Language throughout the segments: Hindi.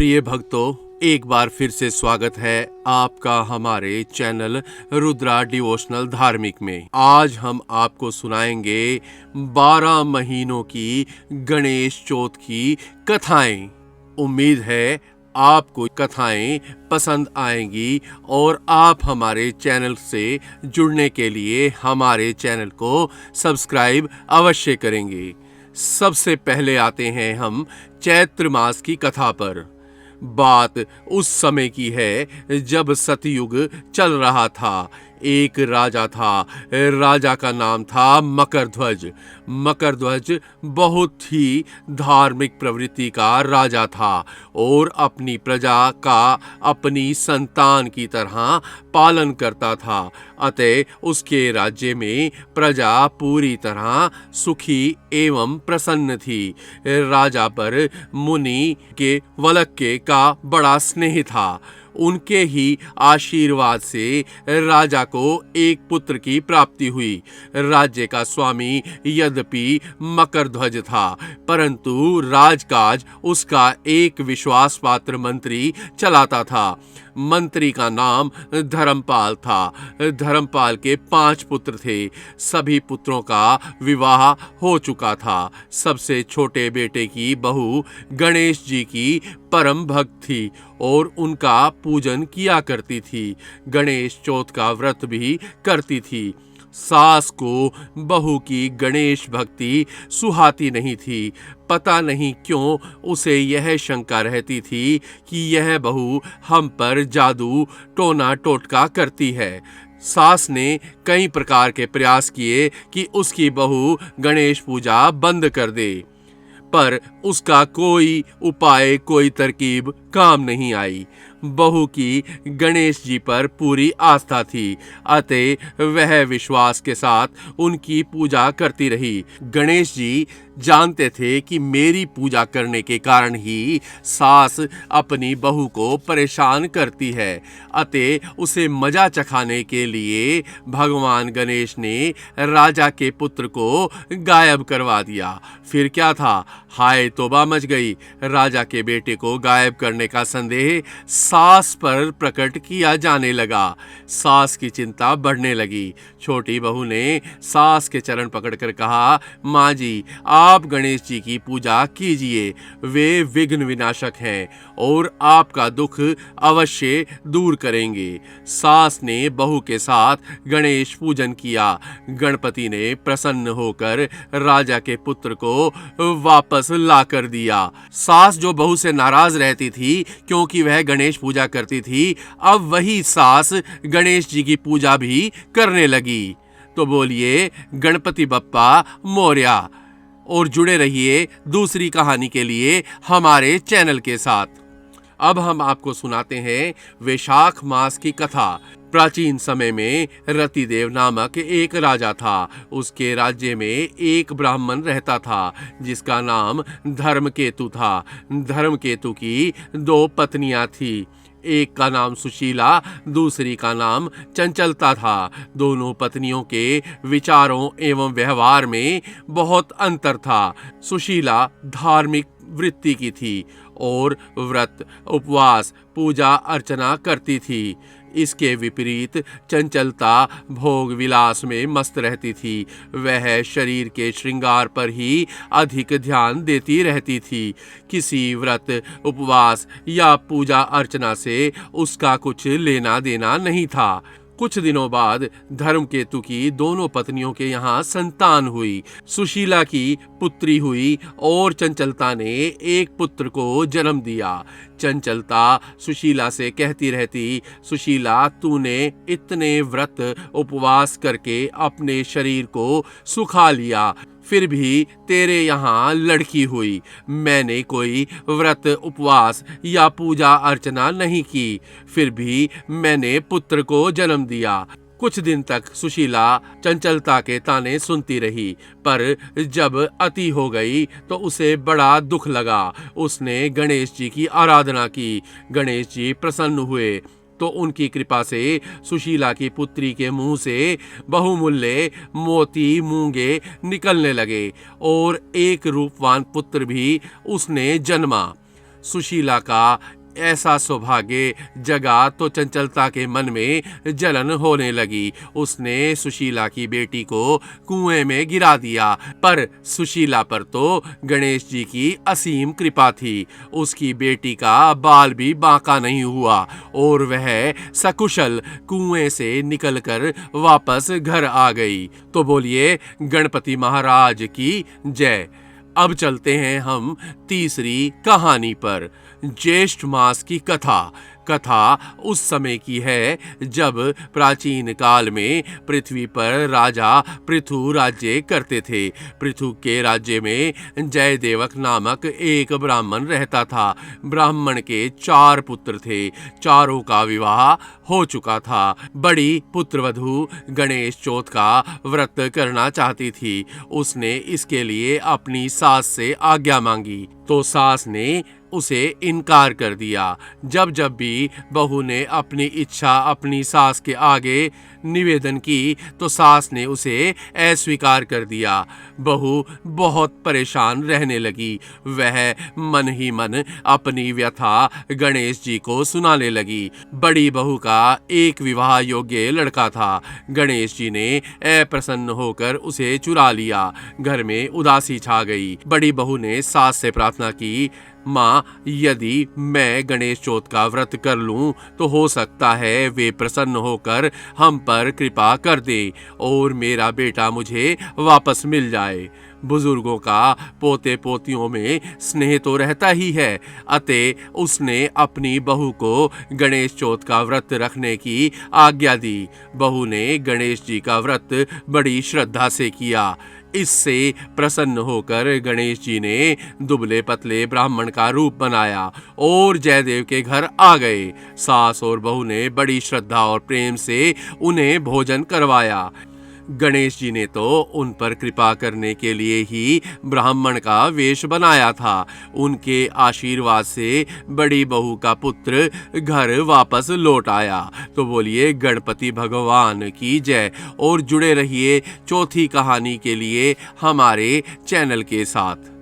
प्रिय भक्तों, एक बार फिर से स्वागत है आपका हमारे चैनल रुद्रा डिवोशनल धार्मिक में। आज हम आपको सुनाएंगे 12 महीनों की गणेश चौथ की कथाएं। उम्मीद है आपको कथाएं पसंद आएंगी और आप हमारे चैनल से जुड़ने के लिए हमारे चैनल को सब्सक्राइब अवश्य करेंगे। सबसे पहले आते हैं हम चैत्र मास की कथा पर। बात उस समय की है जब सतयुग चल रहा था। एक राजा था, राजा का नाम था मकरध्वज। मकरध्वज बहुत ही धार्मिक प्रवृत्ति का राजा था और अपनी प्रजा का अपनी संतान की तरह पालन करता था। अतः उसके राज्य में प्रजा पूरी तरह सुखी एवं प्रसन्न थी। राजा पर मुनि के वलक्के का बड़ा स्नेह था। उनके ही आशीर्वाद से राजा को एक पुत्र की प्राप्ति हुई। राज्य का स्वामी यद्यपि मकरध्वज था, परंतु राजकाज उसका एक विश्वास पात्र मंत्री चलाता था। मंत्री का नाम धर्मपाल था। धर्मपाल के 5 पुत्र थे। सभी पुत्रों का विवाह हो चुका था। सबसे छोटे बेटे की बहू गणेश जी की परम भक्त थी और उनका पूजन किया करती थी। गणेश चौथ का व्रत भी करती थी। सास को बहू की गणेश भक्ति सुहाती नहीं थी। पता नहीं क्यों उसे यह शंका रहती थी कि यह बहू हम पर जादू टोना टोटका करती है। सास ने कई प्रकार के प्रयास किए कि उसकी बहू गणेश पूजा बंद कर दे, पर उसका कोई उपाय, कोई तरकीब काम नहीं आई। बहू की गणेश जी पर पूरी आस्था थी, अतः वह विश्वास के साथ उनकी पूजा करती रही। गणेश जी जानते थे कि मेरी पूजा करने के कारण ही सास अपनी बहू को परेशान करती है, अतः उसे मजा चखाने के लिए भगवान गणेश ने राजा के पुत्र को गायब करवा दिया। फिर क्या था, हाय तौबा मच गई। राजा के बेटे को गायब करने का संदेह सास पर प्रकट किया जाने लगा। सास की चिंता बढ़ने लगी। छोटी बहू ने सास के चरण पकड़कर कहा, माँ जी, आप गणेश जी की पूजा कीजिए, वे विघ्न विनाशक हैं और आपका दुख अवश्य दूर करेंगे। सास ने बहू के साथ गणेश पूजन किया। गणपति ने प्रसन्न होकर राजा के पुत्र को वापस ला कर दिया। सास जो बहू से नाराज रहती थी क्योंकि वह गणेश पूजा करती थी, अब वही सास गणेश जी की पूजा भी करने लगी। तो बोलिए गणपति बप्पा मोरया और जुड़े रहिए दूसरी कहानी के लिए हमारे चैनल के साथ। अब हम आपको सुनाते हैं वैशाख मास की कथा। प्राचीन समय में रतिदेव नामक एक राजा था। उसके राज्य में एक ब्राह्मण रहता था जिसका नाम धर्मकेतु था। धर्मकेतु की 2 पत्नियां थी। एक का नाम सुशीला, दूसरी का नाम चंचलता था। दोनों पत्नियों के विचारों एवं व्यवहार में बहुत अंतर था। सुशीला धार्मिक वृत्ति की थी और व्रत, उपवास, पूजा अर्चना करती थी। इसके विपरीत चंचलता भोग विलास में मस्त रहती थी। वह शरीर के श्रृंगार पर ही अधिक ध्यान देती रहती थी। किसी व्रत, उपवास या पूजा अर्चना से उसका कुछ लेना देना नहीं था। कुछ दिनों बाद धर्मकेतु की दोनों पत्नियों के यहाँ संतान हुई। सुशीला की पुत्री हुई और चंचलता ने एक पुत्र को जन्म दिया। चंचलता सुशीला से कहती रहती, सुशीला, तूने इतने व्रत उपवास करके अपने शरीर को सुखा लिया, फिर भी तेरे यहाँ लड़की हुई। मैंने कोई व्रत, उपवास या पूजा अर्चना नहीं की, फिर भी मैंने पुत्र को जन्म दिया। कुछ दिन तक सुशीला चंचलता के ताने सुनती रही, पर जब अति हो गई तो उसे बड़ा दुख लगा। उसने गणेश जी की आराधना की। गणेश जी प्रसन्न हुए तो उनकी कृपा से सुशीला की पुत्री के मुंह से बहुमूल्य मोती, मूंगे निकलने लगे और एक रूपवान पुत्र भी उसने जन्मा। सुशीला का ऐसा सौभाग्य जगा तो चंचलता के मन में जलन होने लगी। उसने सुशीला की बेटी को कुएं में गिरा दिया, पर सुशीला पर तो गणेश जी की असीम कृपा थी। उसकी बेटी का बाल भी बांका नहीं हुआ और वह सकुशल कुएं से निकलकर वापस घर आ गई। तो बोलिए गणपति महाराज की जय। अब चलते हैं हम तीसरी कहानी पर, ज्येष्ठ मास की कथा। कथा उस समय की है जब प्राचीन काल में पृथ्वी पर राजा पृथु राज्य करते थे। पृथु के राज्य में जयदेवक नामक एक ब्राह्मण रहता था। ब्राह्मण के 4 पुत्र थे, चारों का विवाह हो चुका था। बड़ी पुत्रवधू गणेश चौथ का व्रत करना चाहती थी। उसने इसके लिए अपनी सास से आज्ञा मांगी तो सास ने उसे इनकार कर दिया। जब जब भी बहू ने अपनी इच्छा अपनी सास के आगे निवेदन की तो सास ने उसे अस्वीकार कर दिया। बहू बहुत परेशान रहने लगी। वह मन ही मन अपनी व्यथा गणेश जी को सुनाने लगी। बड़ी बहू का एक विवाह योग्य लड़का था। गणेश जी ने अप्रसन्न होकर उसे चुरा लिया। घर में उदासी छा गई। बड़ी बहू ने सास से प्रार्थना की, माँ, यदि मैं गणेश चौथ का व्रत कर लूं तो हो सकता है वे प्रसन्न होकर हम पर कृपा कर दें और मेरा बेटा मुझे वापस मिल जाए। बुजुर्गों का पोते पोतियों में स्नेह तो रहता ही है। अतः उसने अपनी बहू को गणेश चौथ का व्रत रखने की आज्ञा दी। बहू ने गणेश जी का व्रत बड़ी श्रद्धा से किया। इससे प्रसन्न होकर गणेश जी ने दुबले पतले ब्राह्मण का रूप बनाया और जयदेव के घर आ गए। सास और बहू ने बड़ी श्रद्धा और प्रेम से उन्हें भोजन करवाया। गणेश जी ने तो उन पर कृपा करने के लिए ही ब्राह्मण का वेश बनाया था। उनके आशीर्वाद से बड़ी बहू का पुत्र घर वापस लौट आया। तो बोलिए गणपति भगवान की जय और जुड़े रहिए चौथी कहानी के लिए हमारे चैनल के साथ।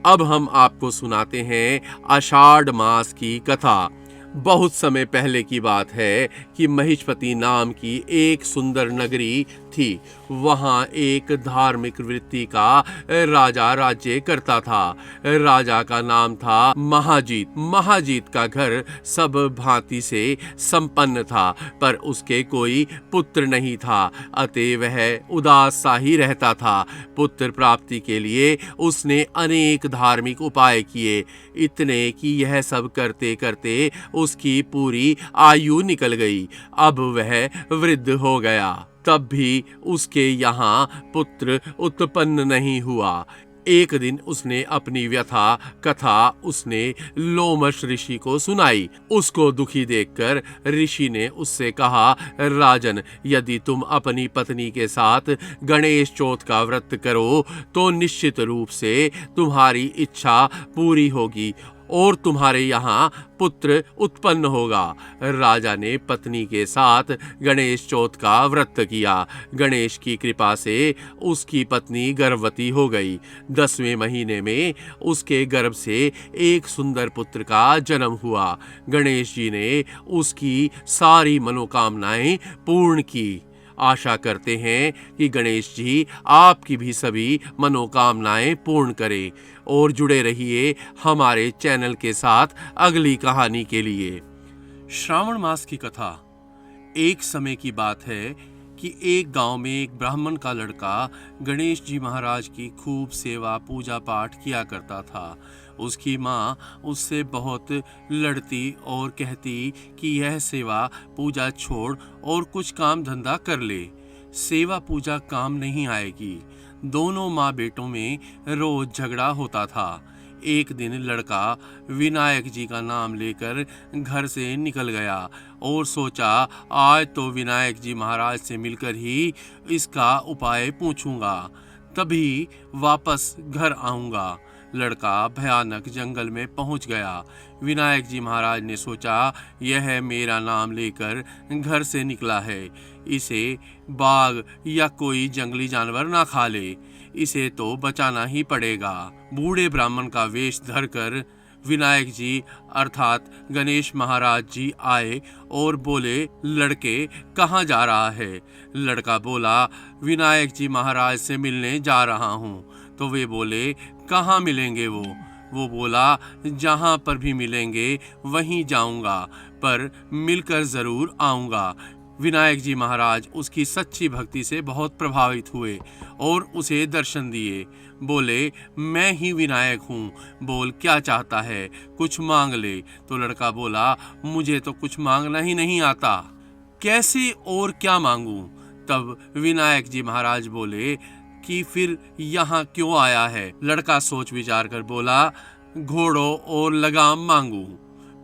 अब हम आपको सुनाते हैं आषाढ़ मास की कथा। बहुत समय पहले की बात है कि महिष्पति नाम की एक सुंदर नगरी थी। वहाँ एक धार्मिक वृत्ति का राजा राज्य करता था। राजा का नाम था महाजीत। महाजीत का घर सब भांति से संपन्न था, पर उसके कोई पुत्र नहीं था। अतः वह उदास सा ही रहता था। पुत्र प्राप्ति के लिए उसने अनेक धार्मिक उपाय किए, इतने कि यह सब करते करते उसकी पूरी आयु निकल गई। अब वह वृद्ध हो गया, तब भी उसके यहाँ पुत्र उत्पन्न नहीं हुआ। एक दिन उसने अपनी व्यथा कथा उसने लोमश ऋषि को सुनाई। उसको दुखी देखकर ऋषि ने उससे कहा, राजन, यदि तुम अपनी पत्नी के साथ गणेश चौथ का व्रत करो तो निश्चित रूप से तुम्हारी इच्छा पूरी होगी और तुम्हारे यहाँ पुत्र उत्पन्न होगा। राजा ने पत्नी के साथ गणेश चौथ का व्रत किया। गणेश की कृपा से उसकी पत्नी गर्भवती हो गई। 10वें महीने में उसके गर्भ से एक सुंदर पुत्र का जन्म हुआ। गणेश जी ने उसकी सारी मनोकामनाएं पूर्ण की। आशा करते हैं कि गणेश जी आपकी भी सभी मनोकामनाएं पूर्ण करें और जुड़े रहिए हमारे चैनल के साथ अगली कहानी के लिए। श्रावण मास की कथा। एक समय की बात है कि एक गांव में एक ब्राह्मण का लड़का गणेश जी महाराज की खूब सेवा पूजा पाठ किया करता था। उसकी माँ उससे बहुत लड़ती और कहती कि यह सेवा पूजा छोड़ और कुछ काम धंधा कर ले। सेवा पूजा काम नहीं आएगी। दोनों माँ बेटों में रोज झगड़ा होता था। एक दिन लड़का विनायक जी का नाम लेकर घर से निकल गया और सोचा, आज तो विनायक जी महाराज से मिलकर ही इसका उपाय पूछूंगा, तभी वापस घर आऊंगा। लड़का भयानक जंगल में पहुंच गया। विनायक जी महाराज ने सोचा, यह मेरा नाम लेकर घर से निकला है, इसे बाघ या कोई जंगली जानवर ना खा ले, इसे तो बचाना ही पड़ेगा। बूढ़े ब्राह्मण का वेश धरकर विनायक जी अर्थात गणेश महाराज जी आए और बोले, लड़के कहाँ जा रहा है? लड़का बोला, विनायक जी महाराज से मिलने जा रहा हूँ। तो वे बोले, कहाँ मिलेंगे वो बोला, जहाँ पर भी मिलेंगे वहीं जाऊंगा, पर मिलकर जरूर आऊंगा। विनायक जी महाराज उसकी सच्ची भक्ति से बहुत प्रभावित हुए और उसे दर्शन दिए। बोले, मैं ही विनायक हूँ, बोल क्या चाहता है, कुछ मांग ले। तो लड़का बोला, मुझे तो कुछ मांगना ही नहीं आता, कैसे और क्या मांगूं? तब विनायक जी महाराज बोले कि फिर यहाँ क्यों आया है? लड़का सोच विचार कर बोला, घोड़ों और लगाम मांगू,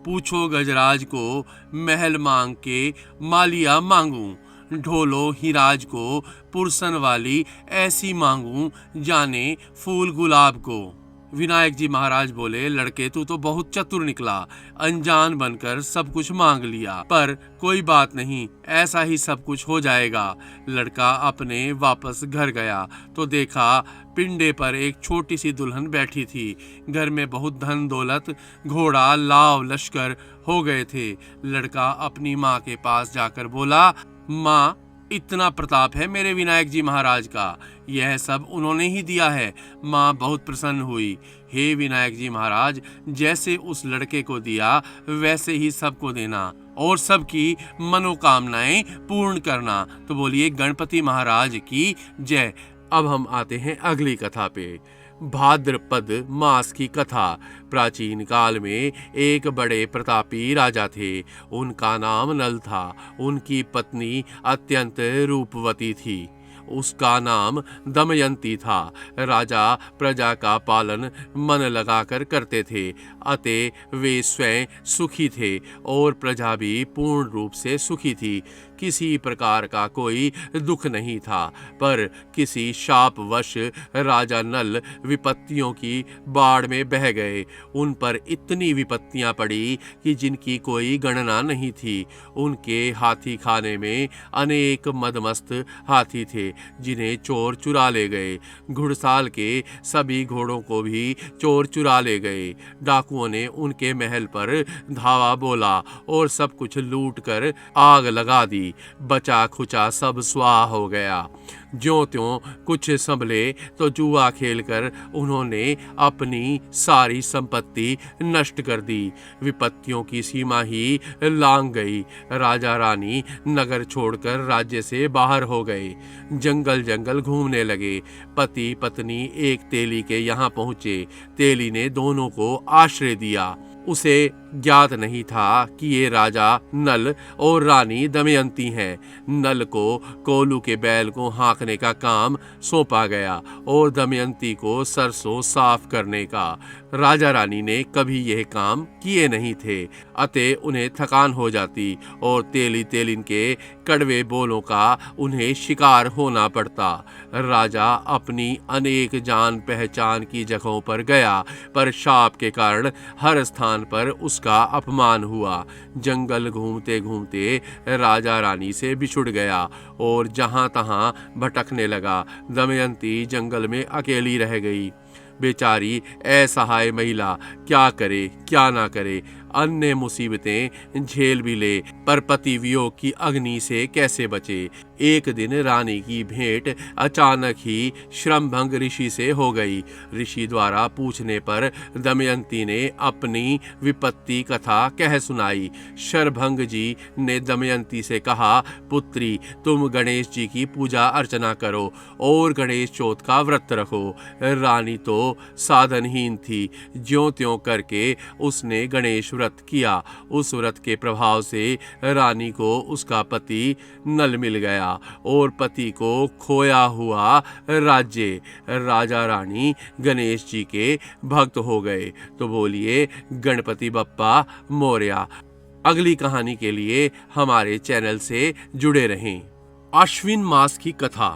पूछो गजराज को महल मांग के मालिया मांगू, ढोलो हिराज को पुरसन वाली ऐसी मांगू जाने फूल गुलाब को। विनायक जी महाराज बोले, लड़के तू तो बहुत चतुर निकला, अनजान बनकर सब कुछ मांग लिया, पर कोई बात नहीं, ऐसा ही सब कुछ हो जाएगा। लड़का अपने वापस घर गया तो देखा पिंडे पर एक छोटी सी दुल्हन बैठी थी। घर में बहुत धन दौलत, घोड़ा, लाव लश्कर हो गए थे। लड़का अपनी माँ के पास जाकर बोला, माँ, इतना प्रताप है मेरे विनायक जी महाराज का, यह सब उन्होंने ही दिया है। माँ बहुत प्रसन्न हुई। हे विनायक जी महाराज, जैसे उस लड़के को दिया वैसे ही सबको देना और सबकी मनोकामनाएं पूर्ण करना। तो बोलिए गणपति महाराज की जय। अब हम आते हैं अगली कथा पे। भाद्रपद मास की कथा। प्राचीन काल में एक बड़े प्रतापी राजा थे। उनका नाम नल था। उनकी पत्नी अत्यंत रूपवती थी। उसका नाम दमयंती था। राजा प्रजा का पालन मन लगाकर करते थे, अतः वे स्वयं सुखी थे और प्रजा भी पूर्ण रूप से सुखी थी। किसी प्रकार का कोई दुख नहीं था, पर किसी शापवश राजा नल विपत्तियों की बाढ़ में बह गए। उन पर इतनी विपत्तियां पड़ी कि जिनकी कोई गणना नहीं थी। उनके हाथी खाने में अनेक मदमस्त हाथी थे, जिन्हें चोर चुरा ले गए। घुड़साल के सभी घोड़ों को भी चोर चुरा ले गए। डाकुओं ने उनके महल पर धावा बोला और सब कुछ लूट कर आग लगा दी। बचा खुचा सब स्वाह हो गया। ज्यों त्यों कुछ संभले तो जुआ खेलकर उन्होंने अपनी सारी संपत्ति नष्ट कर दी। विपत्तियों की सीमा ही लांघ गई। राजा रानी नगर छोड़कर राज्य से बाहर हो गए, जंगल जंगल घूमने लगे। पति पत्नी एक तेली के यहाँ पहुँचे। तेली ने दोनों को आश्रय दिया। उसे ज्ञात नहीं था कि ये राजा नल और रानी दमयंती हैं। नल को कोलू के बैल को हाँकने का काम सौंपा गया और दमयंती को सरसों साफ करने का। राजा रानी ने कभी यह काम किए नहीं थे, अतः उन्हें थकान हो जाती और तेली तेलिन के कड़वे बोलों का उन्हें शिकार होना पड़ता। राजा अपनी अनेक जान पहचान की जगहों पर गया, पर शाप के कारण हर स्थान पर उसका अपमान हुआ। जंगल घूमते घूमते राजा रानी से बिछुड़ गया और जहां तहां भटकने लगा। दमयंती जंगल में अकेली रह गई। बेचारी असहाय महिला क्या करे क्या ना करे, अन्य मुसीबतें झेल भी ले, पर पति वियोग की अग्नि से कैसे बचे। एक दिन रानी की भेंट अचानक ही श्रमभंग ऋषि से हो गई। ऋषि द्वारा पूछने पर दमयंती ने अपनी विपत्ति कथा कह सुनाई। शरभंग जी ने दमयंती से कहा, पुत्री, तुम गणेश जी की पूजा अर्चना करो और गणेश चौथ का व्रत रखो। रानी तो साधनहीन थी। ज्यों त्यों करके उसने गणेश व्रत किया। उस व्रत के प्रभाव से रानी को उसका पति नल मिल गया और पति को खोया हुआ राज्य। राजा रानी गणेश जी के भक्त हो गए। तो बोलिए गणपति बप्पा मोरया। अगली कहानी के लिए हमारे चैनल से जुड़े रहें। अश्विन मास की कथा।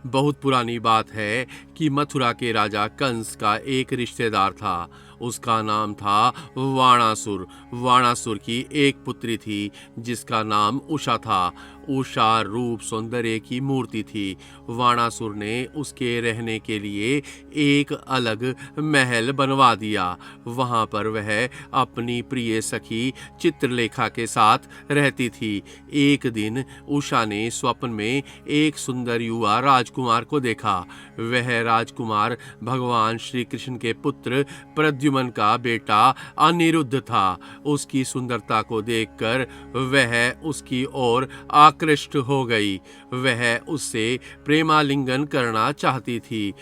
बहुत पुरानी बात है कि मथुरा के राजा कंस का एक रिश्तेदार था। उसका नाम था वाणासुर। वाणासुर की एक पुत्री थी जिसका नाम उषा था। उषा रूप सौंदर्य की मूर्ति थी। वाणासुर ने उसके रहने के लिए एक अलग महल बनवा दिया। वहां पर वह अपनी प्रिय सखी चित्रलेखा के साथ रहती थी। एक दिन उषा ने स्वप्न में एक सुंदर युवा राजकुमार को देखा। वह राजकुमार भगवान श्री कृष्ण के पुत्र प्रद्युम्न का बेटा अनिरुद्ध था। उसकी सुंदरता को देखकर वह उसकी ओर आकृष्ट हो गई। वह उससे प्रेमालिंगन करना चाहती थी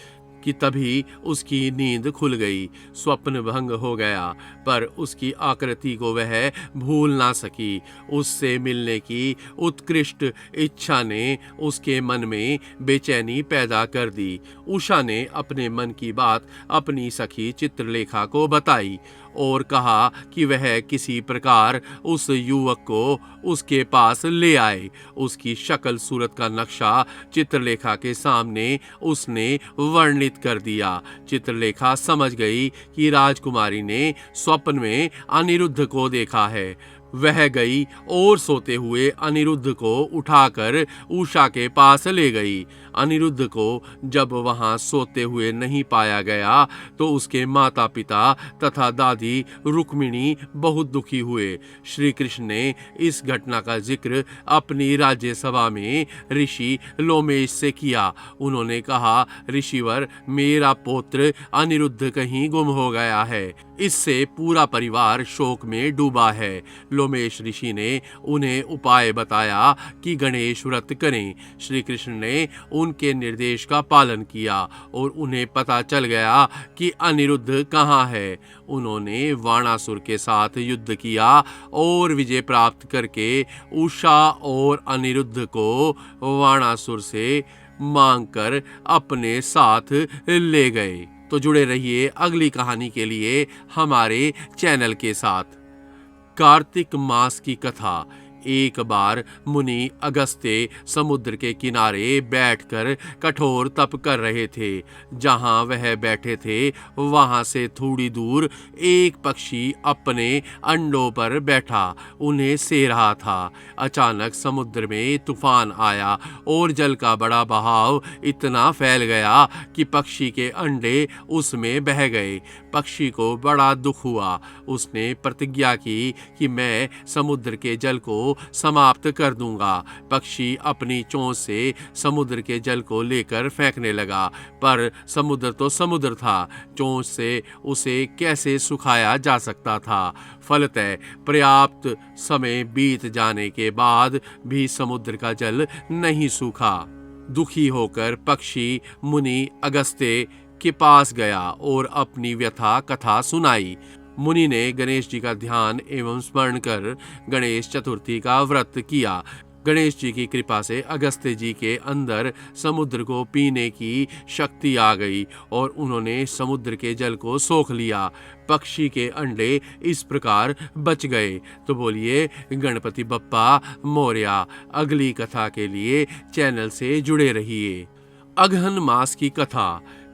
कि तभी उसकी नींद खुल गई। स्वप्न भंग हो गया, पर उसकी आकृति को वह भूल ना सकी। उससे मिलने की उत्कृष्ट इच्छा ने उसके मन में बेचैनी पैदा कर दी। उषा ने अपने मन की बात अपनी सखी चित्रलेखा को बताई और कहा कि वह किसी प्रकार उस युवक को उसके पास ले आए। उसकी शक्ल सूरत का नक्शा चित्रलेखा के सामने उसने वर्णित कर दिया। चित्रलेखा समझ गई कि राजकुमारी ने स्वप्न में अनिरुद्ध को देखा है। वह गई और सोते हुए अनिरुद्ध को उठाकर उषा के पास ले गई। अनिरुद्ध को जब वहां सोते हुए नहीं पाया गया तो उसके माता पिता तथा दादी रुक्मिणी बहुत दुखी हुए। श्री कृष्ण ने इस घटना का जिक्र अपनी राज्यसभा में ऋषि लोमेश से किया। उन्होंने कहा, ऋषिवर, मेरा पुत्र अनिरुद्ध कहीं गुम हो गया है। इससे पूरा परिवार शोक में डूबा है। लोमेश ऋषि ने उन्हें उपाय बताया कि गणेश व्रत करें। श्री कृष्ण ने उनके निर्देश का पालन किया और उन्हें पता चल गया कि अनिरुद्ध कहाँ है। उन्होंने वाणासुर के साथ युद्ध किया और विजय प्राप्त करके उषा और अनिरुद्ध को वाणासुर से मांगकर अपने साथ ले गए। तो जुड़े रहिए अगली कहानी के लिए हमारे चैनल के साथ। कार्तिक मास की कथा। एक बार मुनि अगस्त्य समुद्र के किनारे बैठकर कठोर तप कर रहे थे। जहां वह बैठे थे वहां से थोड़ी दूर एक पक्षी अपने अंडों पर बैठा उन्हें से रहा था। अचानक समुद्र में तूफान आया और जल का बड़ा बहाव इतना फैल गया कि पक्षी के अंडे उसमें बह गए। पक्षी को बड़ा दुख हुआ। उसने प्रतिज्ञा की कि मैं समुद्र के जल को समाप्त कर दूंगा। पक्षी अपनी चोंच से समुद्र के जल को लेकर फेंकने लगा, पर समुद्र तो समुद्र था, चोंच से उसे कैसे सुखाया जा सकता था। फलतः पर्याप्त समय बीत जाने के बाद भी समुद्र का जल नहीं सूखा। दुखी होकर पक्षी मुनि अगस्त्य के पास गया और अपनी व्यथा कथा सुनाई। मुनि ने गणेश जी का ध्यान एवं स्मरण कर गणेश चतुर्थी का व्रत किया। गणेश जी की कृपा से अगस्त्य जी के अंदर समुद्र को पीने की शक्ति आ गई और उन्होंने समुद्र के जल को सोख लिया। पक्षी के अंडे इस प्रकार बच गए। तो बोलिए गणपति बप्पा मोरया। अगली कथा के लिए चैनल से जुड़े रहिए। अगहन मास की कथा।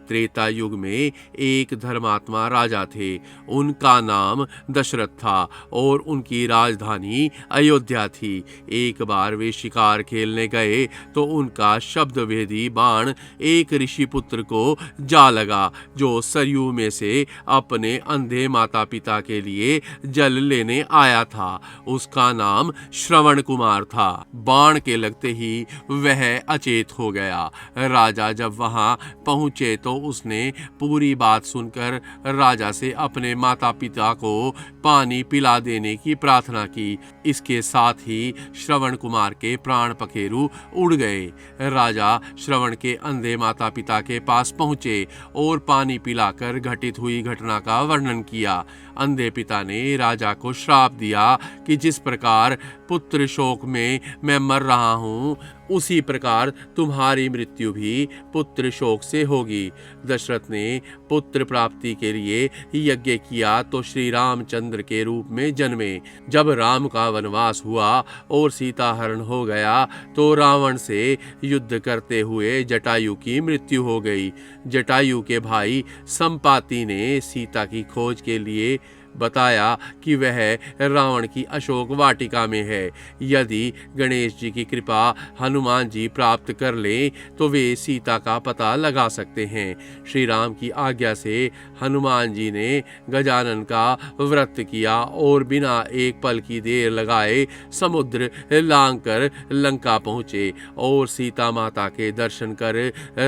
त्रेता युग में एक धर्मात्मा राजा थे। उनका नाम दशरथ था और उनकी राजधानी अयोध्या थी। एक बार वे शिकार खेलने गए तो उनका शब्दभेदी बाण एक ऋषि पुत्र को जा लगा जो सरयू में से अपने अंधे माता पिता के लिए जल लेने आया था। उसका नाम श्रवण कुमार था। बाण के लगते ही वह अचेत हो गया। राजा जब वहां पहुंचे तो उसने पूरी बात सुनकर राजा से अपने माता पिता को पानी पिला देने की प्रार्थना की। इसके साथ ही श्रवण कुमार के प्राण पखेरु उड़ गए। राजा श्रवण के अंधे माता पिता के पास पहुंचे और पानी पिलाकर घटित हुई घटना का वर्णन किया। अंधे पिता ने राजा को श्राप दिया कि जिस प्रकार पुत्र शोक में मैं मर रहा हूँ, उसी प्रकार तुम्हारी मृत्यु भी पुत्र शोक से होगी। दशरथ ने पुत्र प्राप्ति के लिए यज्ञ किया तो श्री रामचंद्र के रूप में जन्मे। जब राम का वनवास हुआ और सीता हरण हो गया तो रावण से युद्ध करते हुए जटायु की मृत्यु हो गई। जटायु के भाई संपाति ने सीता की खोज के लिए बताया कि वह रावण की अशोक वाटिका में है। यदि गणेश जी की कृपा हनुमान जी प्राप्त कर लें तो वे सीता का पता लगा सकते हैं। श्री राम की आज्ञा से हनुमान जी ने गजानन का व्रत किया और बिना एक पल की देर लगाए समुद्र लांघ कर लंका पहुँचे और सीता माता के दर्शन कर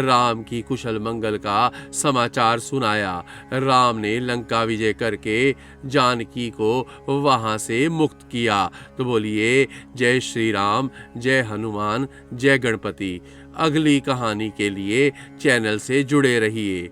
राम की कुशल मंगल का समाचार सुनाया। राम ने लंका विजय करके जानकी को वहां से मुक्त किया। तो बोलिए जय श्री राम, जय हनुमान, जय गणपति। अगली कहानी के लिए चैनल से जुड़े रहिए।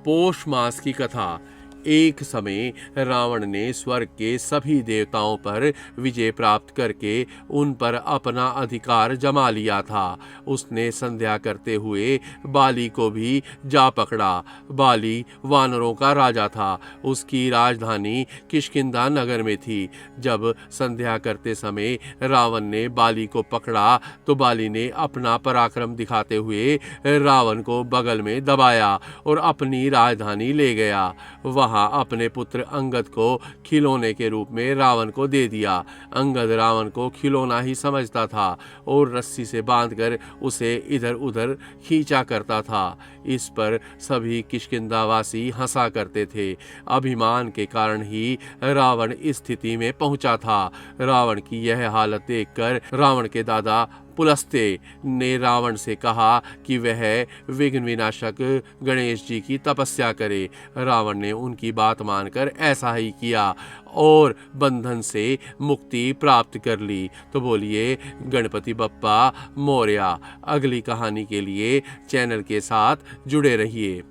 पौष मास की कथा। एक समय रावण ने स्वर्ग के सभी देवताओं पर विजय प्राप्त करके उन पर अपना अधिकार जमा लिया था। उसने संध्या करते हुए बाली को भी जा पकड़ा। बाली वानरों का राजा था। उसकी राजधानी किष्किंधा नगर में थी। जब संध्या करते समय रावण ने बाली को पकड़ा तो बाली ने अपना पराक्रम दिखाते हुए रावण को बगल में दबाया और अपनी राजधानी ले गया। वहां अपने पुत्र अंगद को खिलौने के रूप में रावण को दे दिया। अंगद रावण को खिलौना ही समझता था और रस्सी से बांधकर उसे इधर उधर खींचा करता था। इस पर सभी किष्किंधावासी हंसा करते थे। अभिमान के कारण ही रावण इस स्थिति में पहुंचा था। रावण की यह हालत देखकर रावण के दादा पुलस्त्य ने रावण से कहा कि वह विघ्न विनाशक गणेश जी की तपस्या करे। रावण ने उनकी बात मानकर ऐसा ही किया और बंधन से मुक्ति प्राप्त कर ली। तो बोलिए गणपति बप्पा मोरया। अगली कहानी के लिए चैनल के साथ जुड़े रहिए।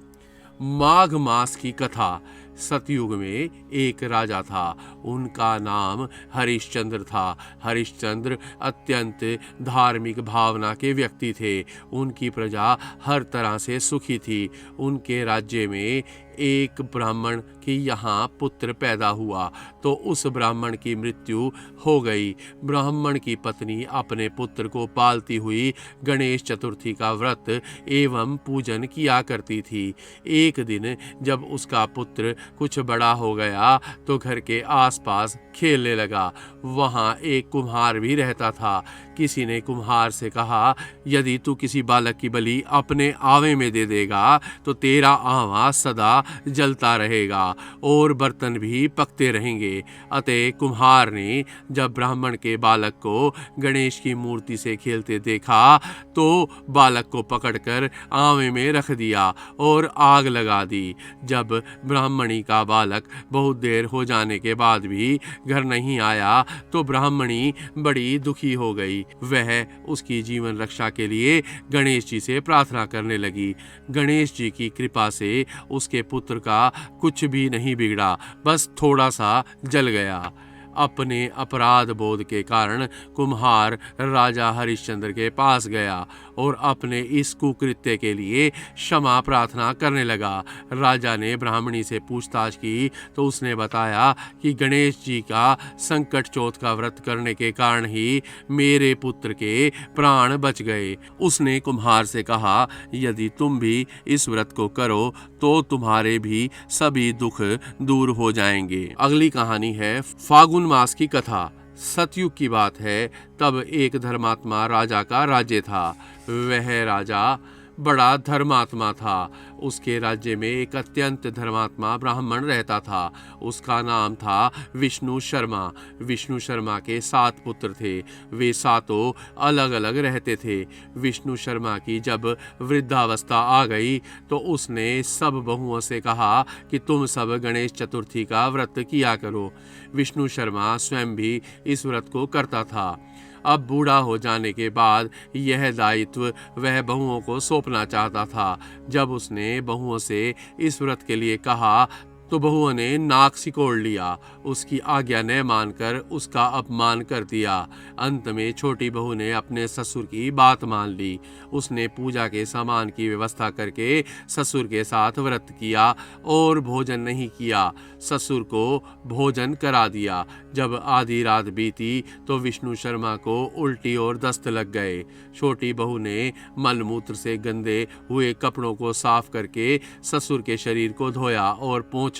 माघ मास की कथा। सतयुग में एक राजा था। उनका नाम हरिश्चंद्र था। हरिश्चंद्र अत्यंत धार्मिक भावना के व्यक्ति थे। उनकी प्रजा हर तरह से सुखी थी। उनके राज्य में एक ब्राह्मण की यहाँ पुत्र पैदा हुआ तो उस ब्राह्मण की मृत्यु हो गई। ब्राह्मण की पत्नी अपने पुत्र को पालती हुई गणेश चतुर्थी का व्रत एवं पूजन किया करती थी। एक दिन जब उसका पुत्र कुछ बड़ा हो गया तो घर के आसपास खेलने लगा। वहाँ एक कुम्हार भी रहता था। किसी ने कुम्हार से कहा, यदि तू किसी बालक की बलि अपने आवे में दे देगा तो तेरा आवा सदा जलता रहेगा और बर्तन भी पकते रहेंगे। अतः कुम्हार ने जब ब्राह्मण के बालक को गणेश की मूर्ति से खेलते देखा तो बालक को पकड़कर आवे में रख दिया और आग लगा दी। जब ब्राह्मणी का बालक बहुत देर हो जाने के बाद भी घर नहीं आया तो ब्राह्मणी बड़ी दुखी हो गई। वह उसकी जीवन रक्षा के लिए गणेश जी से प्रार्थना करने लगी। गणेश जी की कृपा से उसके पुत्र का कुछ भी नहीं बिगड़ा, बस थोड़ा सा जल गया। अपने अपराध बोध के कारण कुम्हार राजा हरिश्चंद्र के पास गया और अपने इस कुकृत्य के लिए क्षमा प्रार्थना करने लगा। राजा ने ब्राह्मणी से पूछताछ की तो उसने बताया कि गणेश जी का संकट चौथ का व्रत करने के कारण ही मेरे पुत्र के प्राण बच गए। उसने कुम्हार से कहा, यदि तुम भी इस व्रत को करो तो तुम्हारे भी सभी दुख दूर हो जाएंगे। अगली कहानी है फागुन मास की कथा। सतयुग की बात है। तब एक धर्मात्मा राजा का राज्य था। वह राजा बड़ा धर्मात्मा था। उसके राज्य में एक अत्यंत धर्मात्मा ब्राह्मण रहता था। उसका नाम था विष्णु शर्मा। विष्णु शर्मा के 7 पुत्र थे। वे सातों अलग अलग रहते थे। विष्णु शर्मा की जब वृद्धावस्था आ गई तो उसने सब बहुओं से कहा कि तुम सब गणेश चतुर्थी का व्रत किया करो। विष्णु शर्मा स्वयं भी इस व्रत को करता था। अब बूढ़ा हो जाने के बाद यह दायित्व वह बहुओं को सौंपना चाहता था। जब उसने बहुओं से इस व्रत के लिए कहा तो बहुओं ने नाक सिकोड़ लिया, उसकी आज्ञा न मानकर उसका अपमान कर दिया। अंत में छोटी बहू ने अपने ससुर की बात मान ली। उसने पूजा के सामान की व्यवस्था करके ससुर के साथ व्रत किया और भोजन नहीं किया। ससुर को भोजन करा दिया। जब आधी रात बीती तो विष्णु शर्मा को उल्टी और दस्त लग गए। छोटी बहू ने मलमूत्र से गंदे हुए कपड़ों को साफ करके ससुर के शरीर को धोया और पोंछा।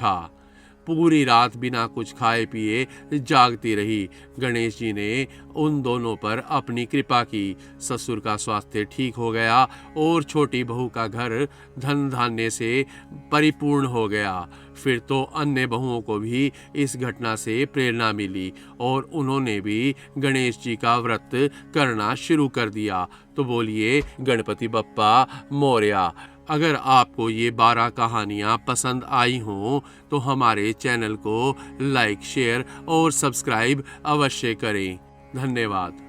पूरी रात बिना कुछ खाए पिए जागती रही। गणेश जी ने उन दोनों पर अपनी कृपा की। ससुर का स्वास्थ्य ठीक हो गया और छोटी बहू का घर धन धान्य से परिपूर्ण हो गया। फिर तो अन्य बहुओं को भी इस घटना से प्रेरणा मिली और उन्होंने भी गणेश जी का व्रत करना शुरू कर दिया। तो बोलिए गणपति बप्पा मोरया। अगर आपको ये 12 कहानियाँ पसंद आई हों तो हमारे चैनल को लाइक, शेयर और सब्सक्राइब अवश्य करें। धन्यवाद।